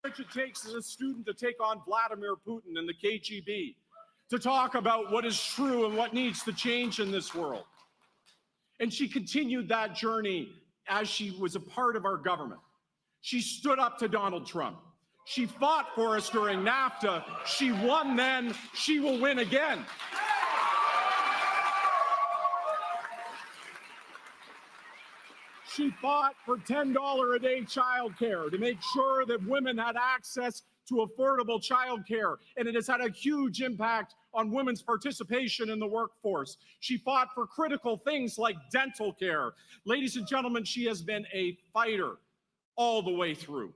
much it takes as a student to take on Vladimir Putin and the KGB, to talk about what is true and what needs to change in this world. And she continued that journey as she was a part of our government. She stood up to Donald Trump. She fought for us during NAFTA. She won then. She will win again. She fought for $10 a day childcare to make sure that women had access to affordable childcare, and it has had a huge impact on women's participation in the workforce. She fought for critical things like dental care. Ladies and gentlemen, she has been a fighter all the way through.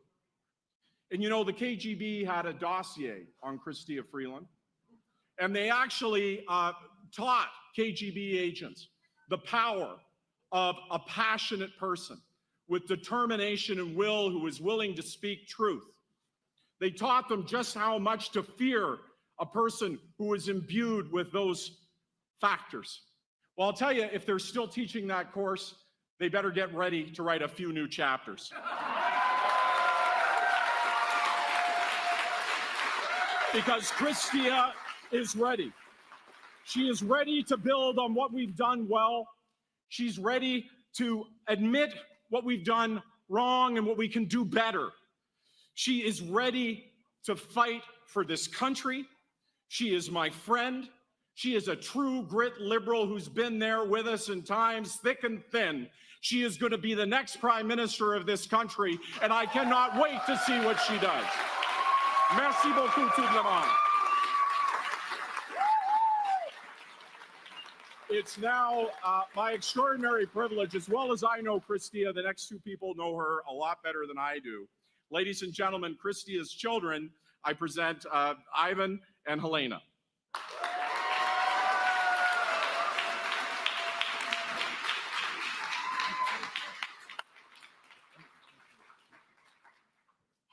And you know, the KGB had a dossier on Chrystia Freeland, and they actually taught KGB agents the power of a passionate person with determination and will who is willing to speak truth. They taught them just how much to fear a person who is imbued with those factors. Well, I'll tell you, if they're still teaching that course, they better get ready to write a few new chapters. Because Chrystia is ready. She is ready to build on what we've done well. She's ready to admit what we've done wrong and what we can do better. She is ready to fight for this country. She is my friend. She is a true grit liberal who's been there with us in times thick and thin. She is going to be the next prime minister of this country, and I cannot wait to see what she does. Merci beaucoup, tout le monde. It's now my extraordinary privilege, as well as I know Chrystia, the next two people know her a lot better than I do. Ladies and gentlemen, Chrystia's children, I present Ivan and Helena.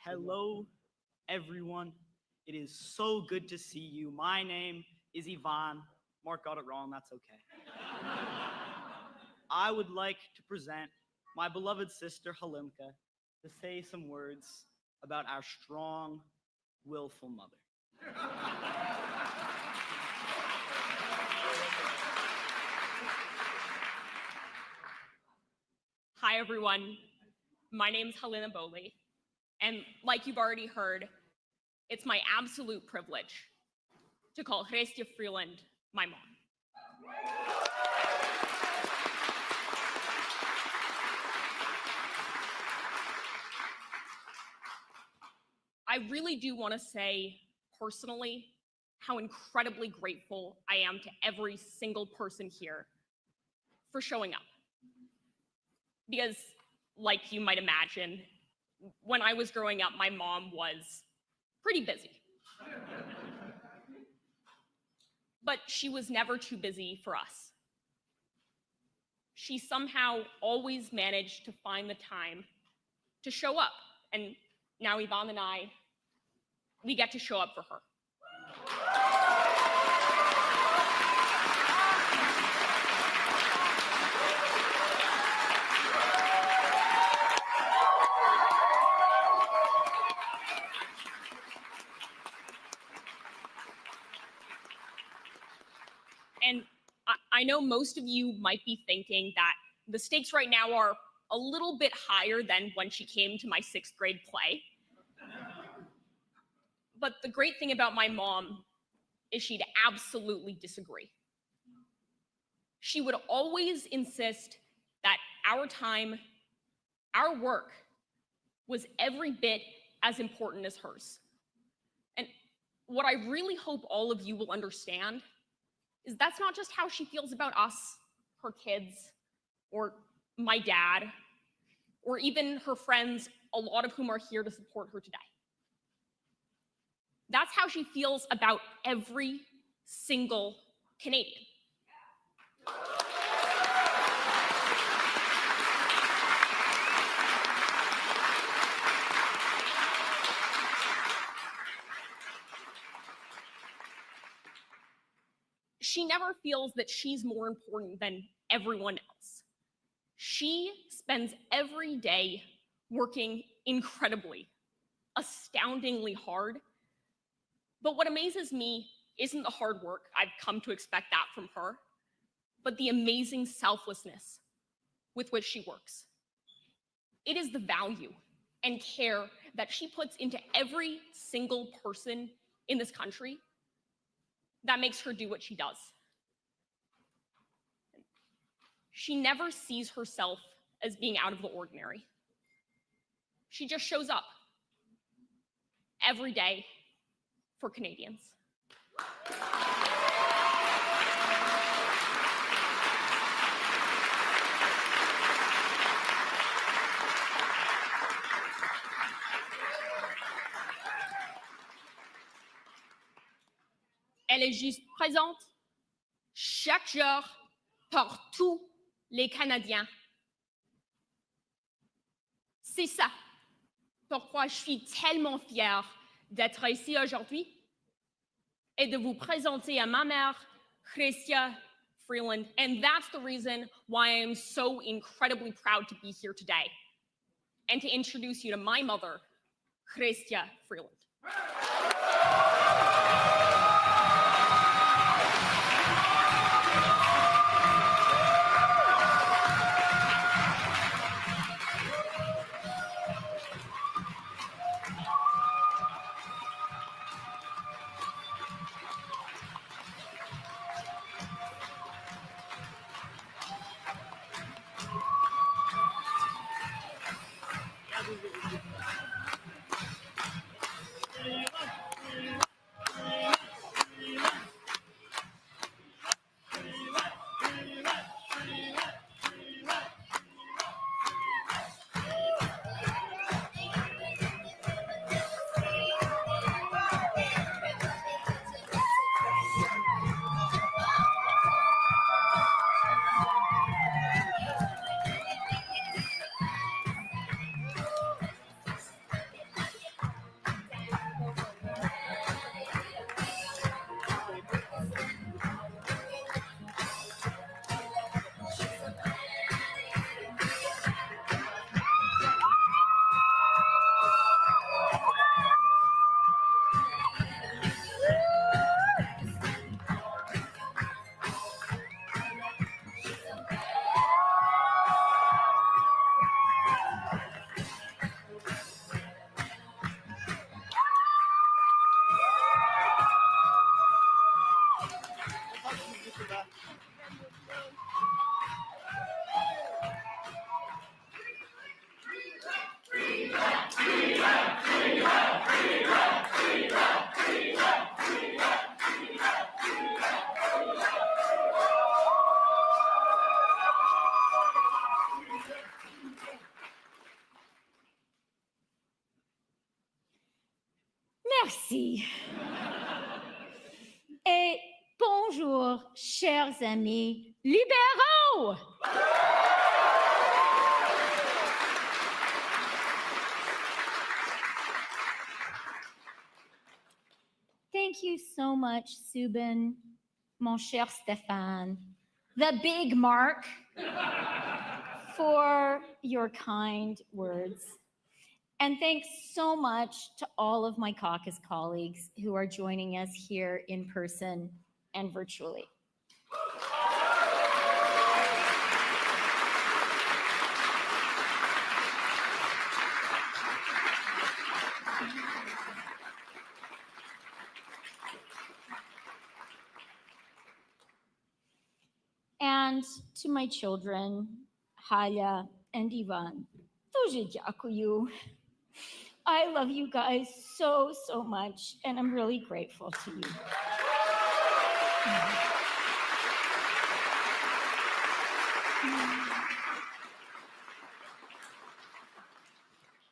Hello, everyone. It is so good to see you. My name is Ivan. Mark got it wrong, that's okay. I would like to present my beloved sister Halimka to say some words about our strong, willful mother. Hi, everyone. My name's Helena Boley, and like you've already heard, it's my absolute privilege to call Chrystia Freeland my mom. I really do want to say personally how incredibly grateful I am to every single person here for showing up. Because, like you might imagine, when I was growing up, my mom was pretty busy. But she was never too busy for us. She somehow always managed to find the time to show up. And now Yvonne and I, we get to show up for her. And I know most of you might be thinking that the stakes right now are a little bit higher than when she came to my 6th grade play. But the great thing about my mom is she'd absolutely disagree. She would always insist that our time, our work, was every bit as important as hers. And what I really hope all of you will understand is that's not just how she feels about us, her kids, or my dad, or even her friends, a lot of whom are here to support her today. That's how she feels about every single Canadian. She never feels that she's more important than everyone else. She spends every day working incredibly, astoundingly hard. But what amazes me isn't the hard work. I've come to expect that from her, but the amazing selflessness with which she works. It is the value and care that she puts into every single person in this country that makes her do what she does. She never sees herself as being out of the ordinary. She just shows up every day for Canadians. Elle est juste présente chaque jour pour tous les Canadiens. C'est ça pourquoi je suis tellement fière d'être ici aujourd'hui et de vous présenter à ma mère, Chrystia Freeland. And that's the reason why I am so incredibly proud to be here today and to introduce you to my mother, Chrystia Freeland. Merci. Et bonjour, chers amis libéraux. Thank you so much, Subin, mon cher Stéphane, the big Mark, for your kind words. And thanks so much to all of my caucus colleagues who are joining us here in person and virtually. And to my children, Halia and Ivan, дуже дякую. I love you guys so, so much, and I'm really grateful to you.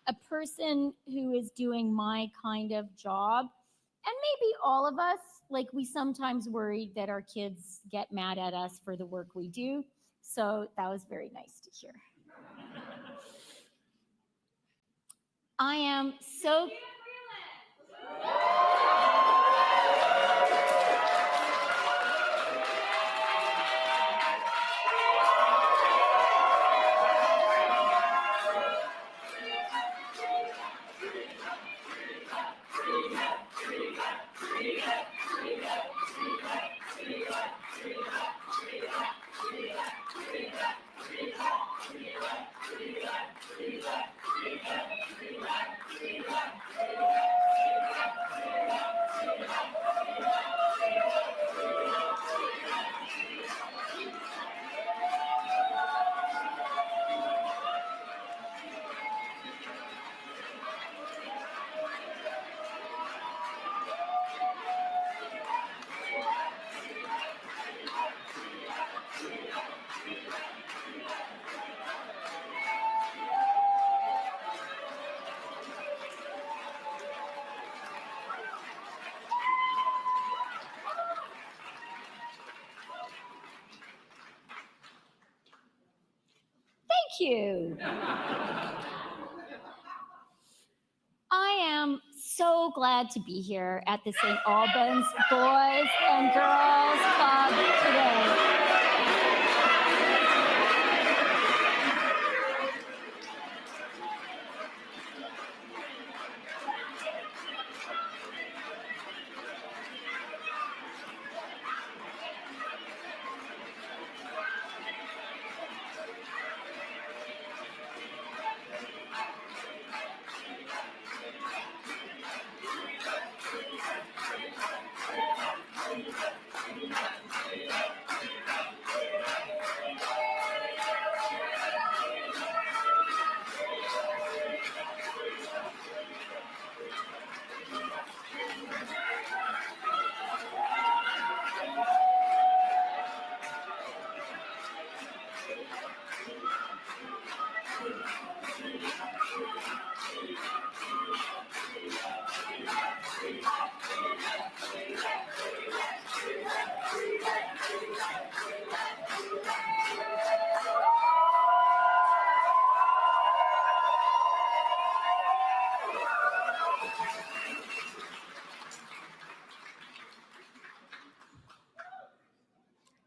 A person who is doing my kind of job, and maybe all of us, like we sometimes worry that our kids get mad at us for the work we do. So that was very nice to hear. I am so... Thank you. I am so glad to be here at the St. Albans Boys and Girls Club today.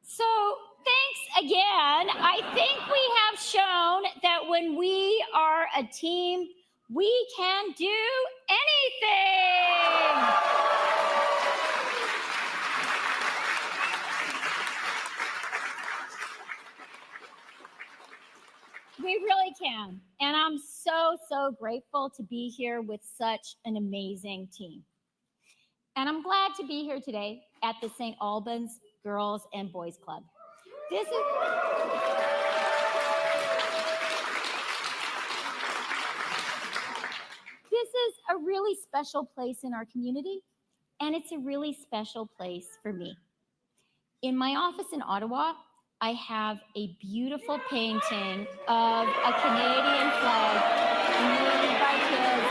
So thanks again. I think we have shown that when we are a team, we can do anything. We really can. And I'm so grateful to be here with such an amazing team. And I'm glad to be here today at the St. Albans Girls and Boys Club. This is a really special place in our community, and it's a really special place for me. In my office in Ottawa, I have a beautiful painting of a Canadian flag made by kids.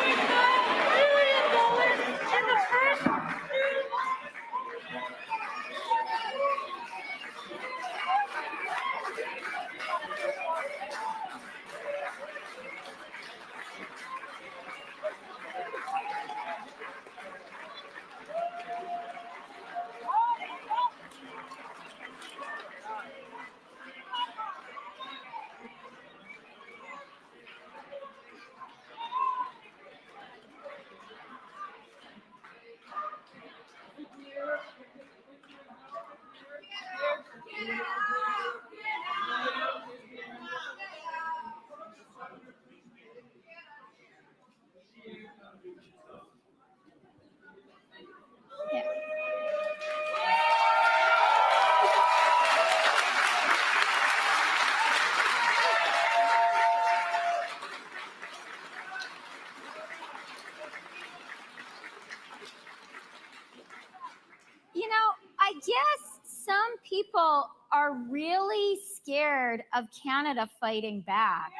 You know, I guess some people are really scared of Canada fighting back.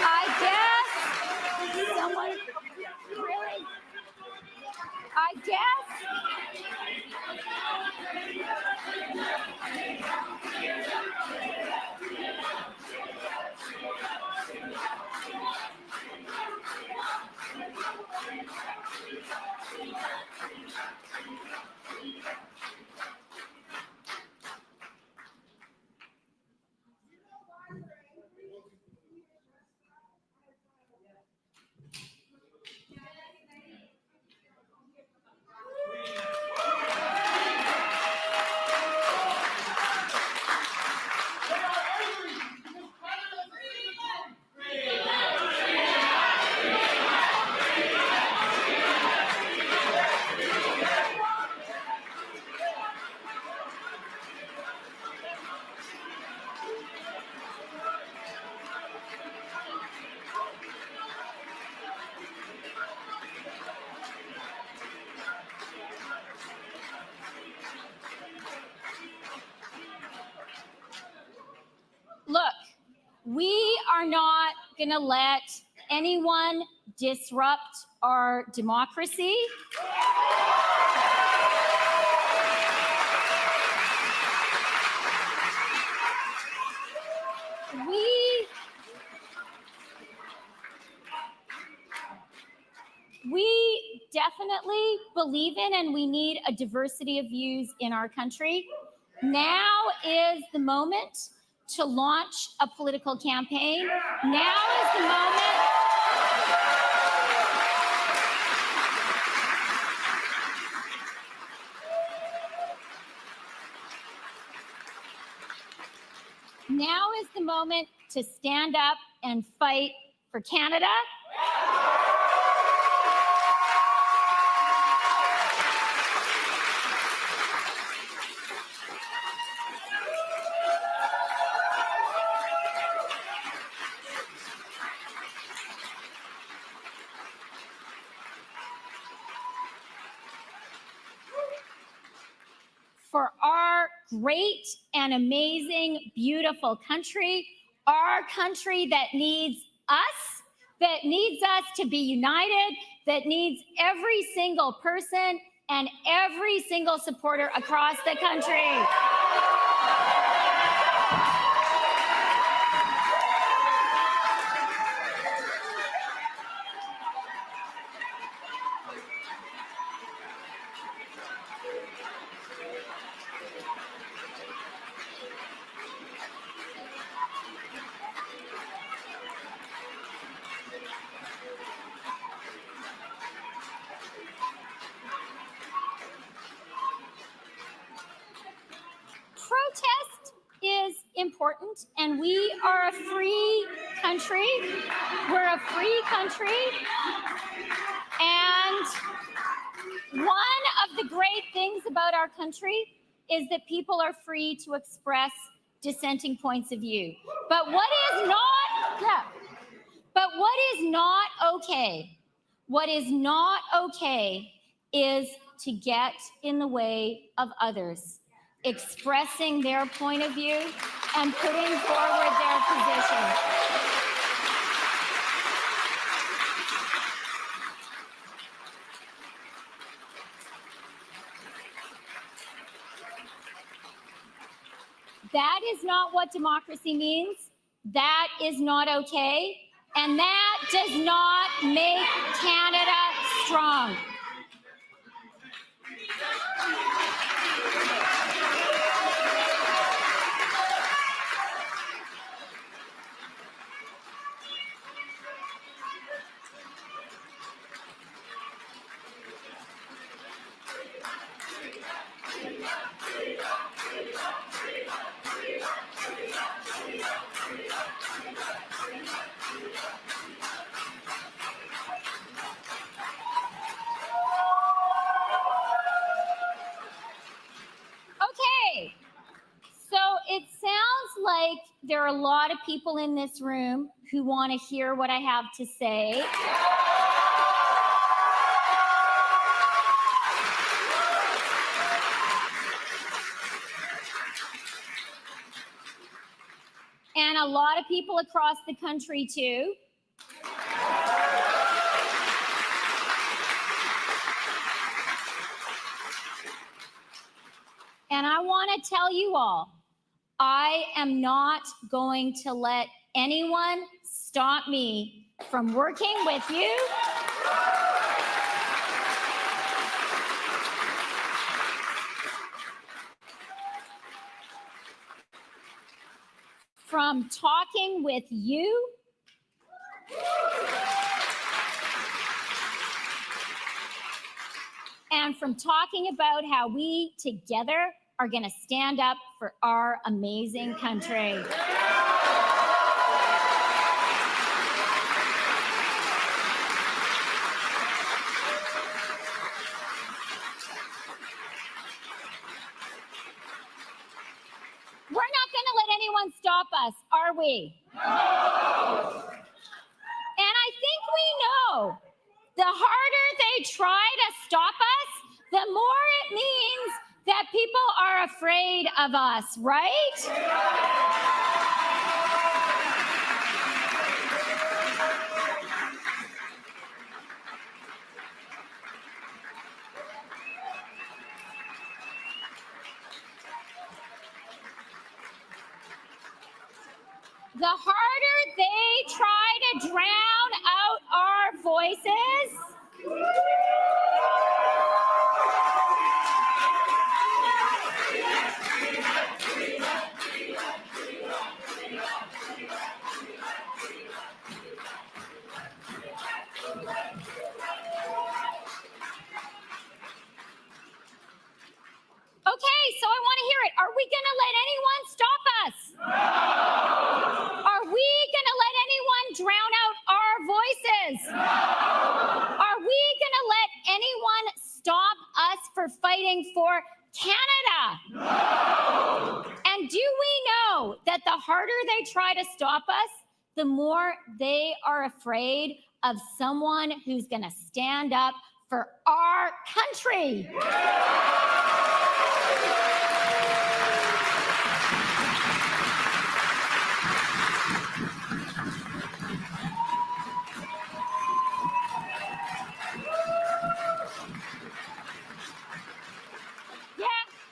I guess someone really, I guess. We are not going to let anyone disrupt our democracy. We definitely believe in and we need a diversity of views in our country. Now is the moment to launch a political campaign. Now is the moment. Now is the moment to stand up and fight for Canada. For our great and amazing, beautiful country, our country that needs us to be united, that needs every single person and every single supporter across the country. Protest is important, and we are a free country. We're a free country. And one of the great things about our country is that people are free to express dissenting points of view. But what is not okay is to get in the way of others expressing their point of view and putting forward their position. That is not what democracy means. That is not okay. And that does not make Canada strong. Okay, so it sounds like there are a lot of people in this room who want to hear what I have to say. And a lot of people across the country too. And I want to tell you all, I am not going to let anyone stop me from working with you. From talking with you. And from talking about how we together are going to stand up for our amazing country. We're not going to let anyone stop us, are we? No. And I think we know the harder they try to stop us, the more it means that people are afraid of us, right? the harder they try to drown out our voices, okay, so I want to hear it. Are we going to let anyone stop us? No. Are we going to let anyone drown out our voices? No. Are we going to let anyone stop us for fighting for Canada? No. And do we know that the harder they try to stop us, the more they are afraid of someone who's going to stand up for our country?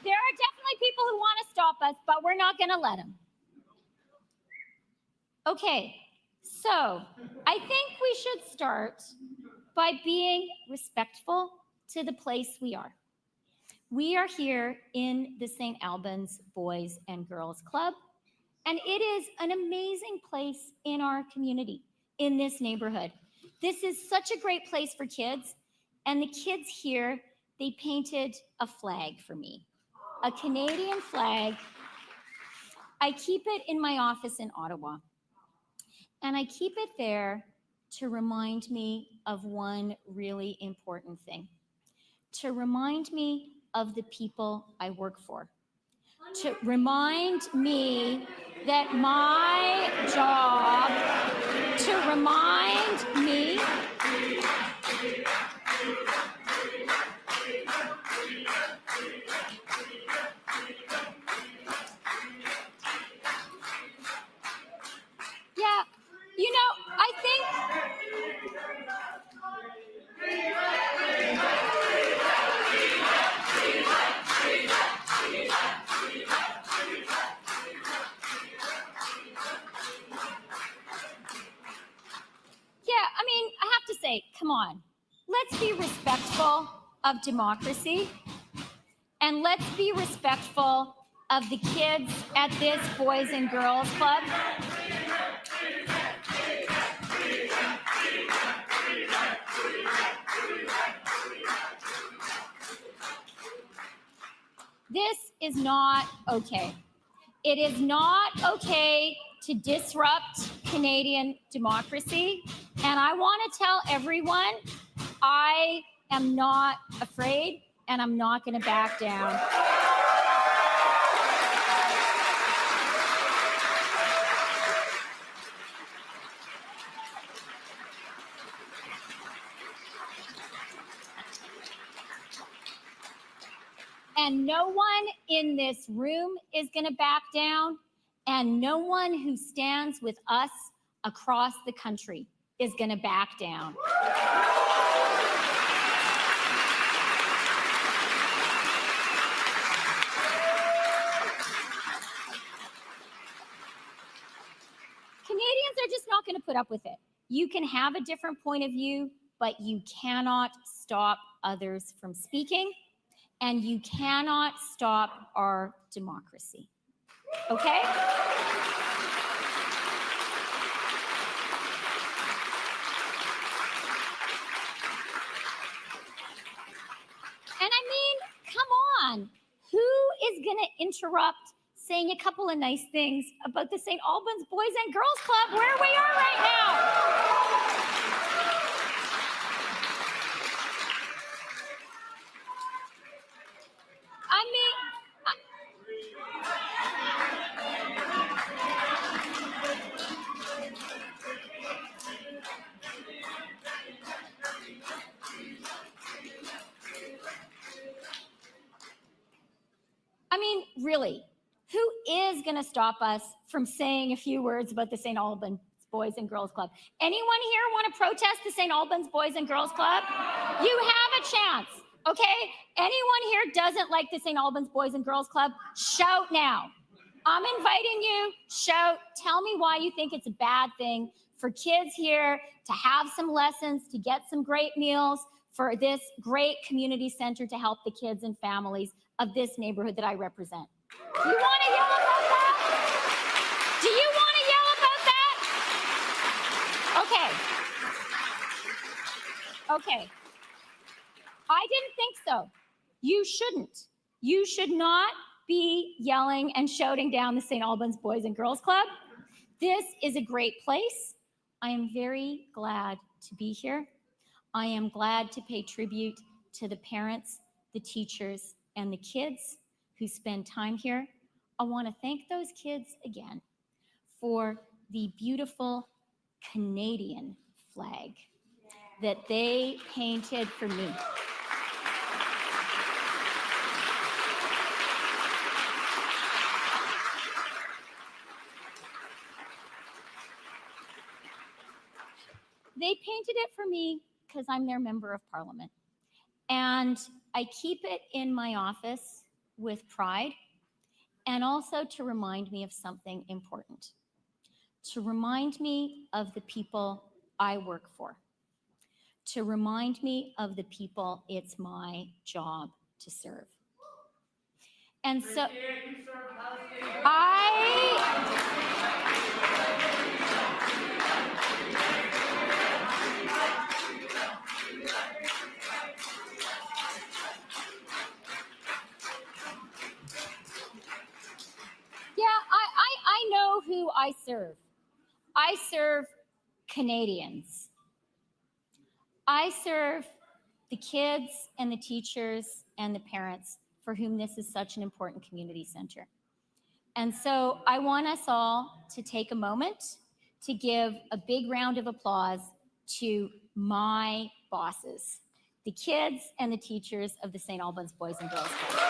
There are definitely people who want to stop us, but we're not going to let them. Okay, so I think we should start by being respectful to the place we are. We are here in the St. Albans Boys and Girls Club, and it is an amazing place in our community, in this neighborhood. This is such a great place for kids, and the kids here, they painted a flag for me. A Canadian flag. I keep it in my office in Ottawa. And I keep it there to remind me of one really important thing. To remind me of the people I work for. To remind me that my job, to remind me I think I have to say, come on, let's be respectful of democracy, and let's be respectful of the kids at this Boys and Girls Club. This is not okay. It is not okay to disrupt Canadian democracy. And I want to tell everyone, I am not afraid and I'm not going to back down. And no one in this room is going to back down, and no one who stands with us across the country is going to back down. Canadians are just not going to put up with it. You can have a different point of view, but you cannot stop others from speaking. And you cannot stop our democracy, okay? And I mean, come on. Who is going to interrupt saying a couple of nice things about the St. Albans Boys and Girls Club where we are right now? I mean, really, who is going to stop us from saying a few words about the St. Albans Boys and Girls Club? Anyone here want to protest the St. Albans Boys and Girls Club? You have a chance, okay? Anyone here doesn't like the St. Albans Boys and Girls Club? Shout now. I'm inviting you. Tell me why you think it's a bad thing for kids here to have some lessons, to get some great meals, for this great community center to help the kids and families of this neighborhood that I represent. Do you want to yell about that? Do you want to yell about that? Okay. I didn't think so. You shouldn't. You should not be yelling and shouting down the St. Albans Boys and Girls Club. This is a great place. I am very glad to be here. I am glad to pay tribute to the parents, the teachers, and the kids who spend time here. I want to thank those kids again for the beautiful Canadian flag that they painted for me. They painted it for me because I'm their member of parliament. And I keep it in my office with pride, and also to remind me of something important, to remind me of the people I work for, to remind me of the people it's my job to serve. And so I know who I serve. I serve Canadians. I serve the kids and the teachers and the parents for whom this is such an important community center. And so I want us all to take a moment to give a big round of applause to my bosses, the kids and the teachers of the St. Albans Boys and Girls Club.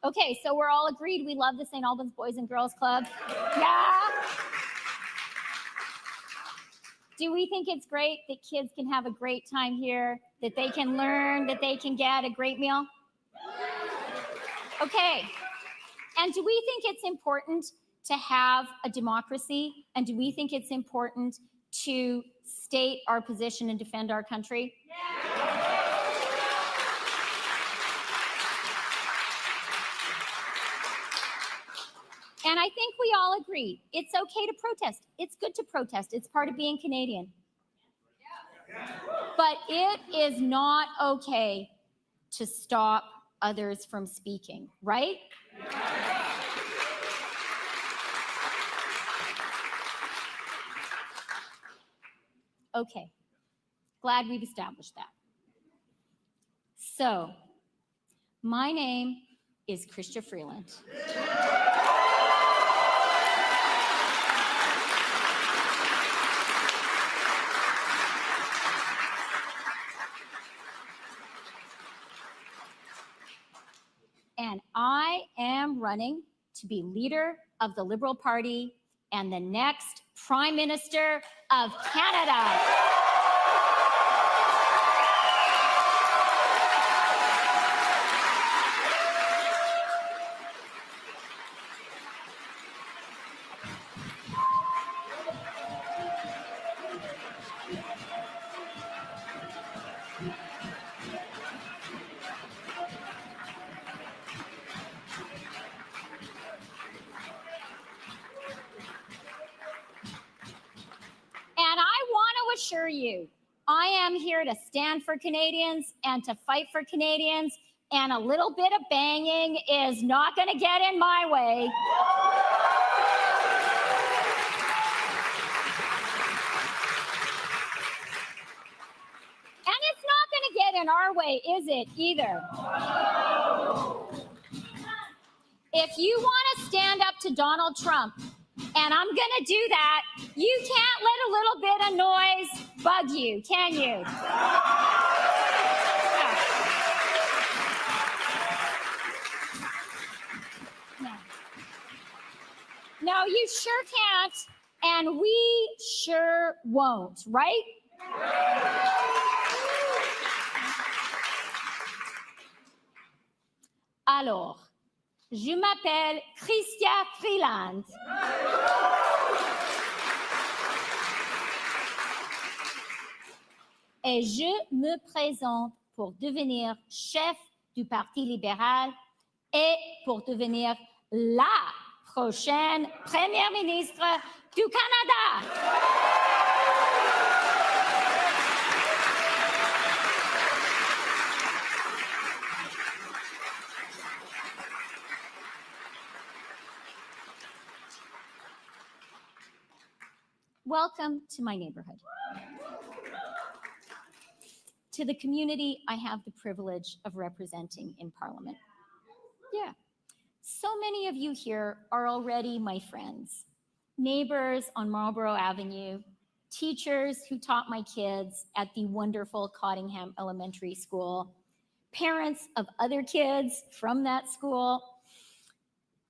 Okay, so we're all agreed we love the St. Albans Boys and Girls Club. Yeah. Do we think it's great that kids can have a great time here, that they can learn, that they can get a great meal? Okay. And do we think it's important to have a democracy? And do we think it's important to state our position and defend our country? Yeah. And I think we all agree, it's okay to protest. It's good to protest. It's part of being Canadian. But it is not okay to stop others from speaking, right? Okay, glad we've established that. So, my name is Chrystia Freeland. And I am running to be leader of the Liberal Party and the next Prime Minister of Canada. Assure you, I am here to stand for Canadians and to fight for Canadians, and a little bit of banging is not going to get in my way. And it's not going to get in our way, is it, either? If you want to stand up to Donald Trump, and I'm going to do that, you can't let a little bit of noise bug you, can you? No, you sure can't. And we sure won't, right? Alors, je m'appelle Chrystia Freeland. Et je me présente pour devenir chef du Parti libéral et pour devenir la prochaine première ministre du Canada. Welcome to my neighborhood. To the community I have the privilege of representing in Parliament. Yeah. So many of you here are already my friends, neighbors on Marlborough Avenue, teachers who taught my kids at the wonderful Cottingham Elementary School, parents of other kids from that school,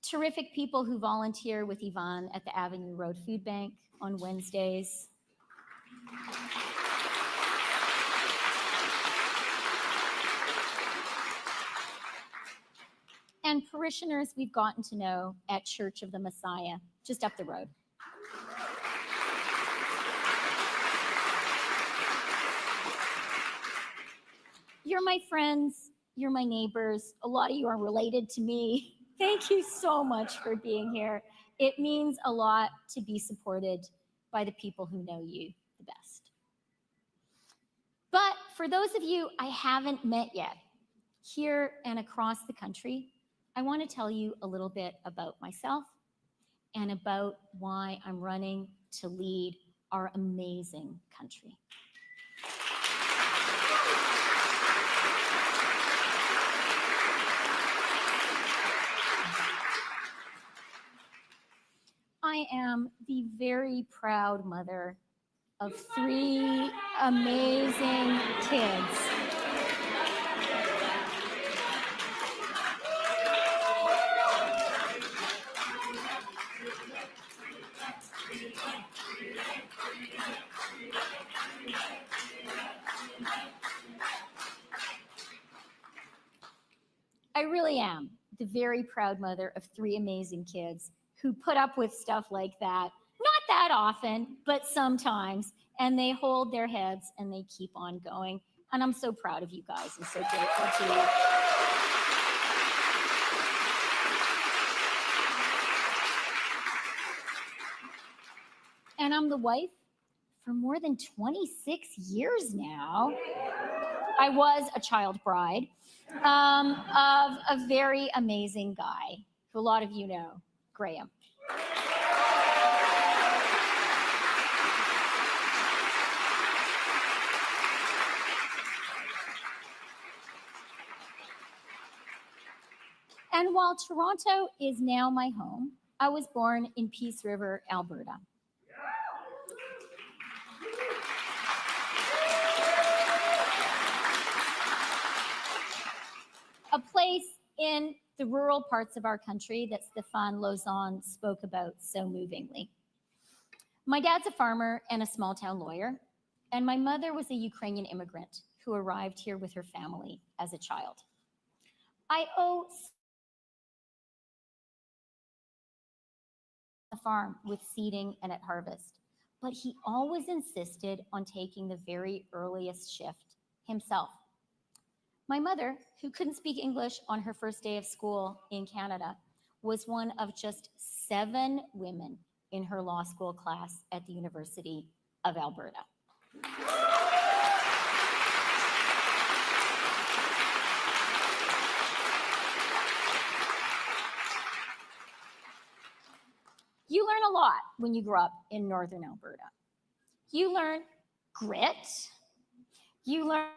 terrific people who volunteer with Yvonne at the Avenue Road Food Bank on Wednesdays. And parishioners we've gotten to know at Church of the Messiah, just up the road. You're my friends, you're my neighbors. A lot of you are related to me. Thank you so much for being here. It means a lot to be supported by the people who know you the best. But for those of you I haven't met yet, here and across the country, I want to tell you a little bit about myself and about why I'm running to lead our amazing country. I am the very proud mother of 3 amazing kids. I really am the very proud mother of 3 amazing kids who put up with stuff like that. Not that often, but sometimes. And they hold their heads and they keep on going. And I'm so proud of you guys and so grateful to you. And I'm the wife for more than 26 years now. I was a child bride of a very amazing guy who a lot of you know, Graham. And while Toronto is now my home, I was born in Peace River, Alberta. A place in the rural parts of our country that Stéphane Lauzon spoke about so movingly. My dad's a farmer and a small town lawyer, and my mother was a Ukrainian immigrant who arrived here with her family as a child. I owe the farm with seeding and at harvest, but he always insisted on taking the very earliest shift himself. My mother, who couldn't speak English on her first day of school in Canada, was one of just 7 women in her law school class at the University of Alberta. You learn a lot when you grow up in Northern Alberta. You learn grit, you learn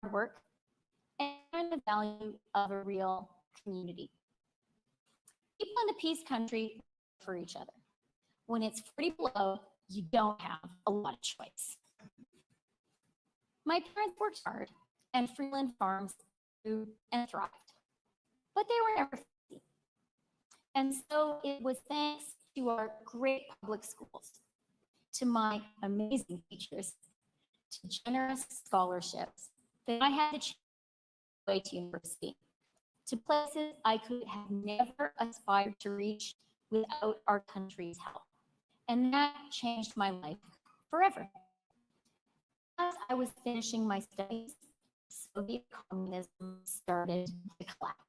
hard work, and learn the value of a real community. People in the Peace Country for each other. When it's 40 below, you don't have a lot of choice. My parents worked hard, and Freeland farms grew and thrived, but they were never easy. And so it was thanks to our great public schools, to my amazing teachers, to generous scholarships, that I had the chance to go to university, to places I could have never aspired to reach without our country's help. And that changed my life forever. As I was finishing my studies, Soviet communism started to collapse.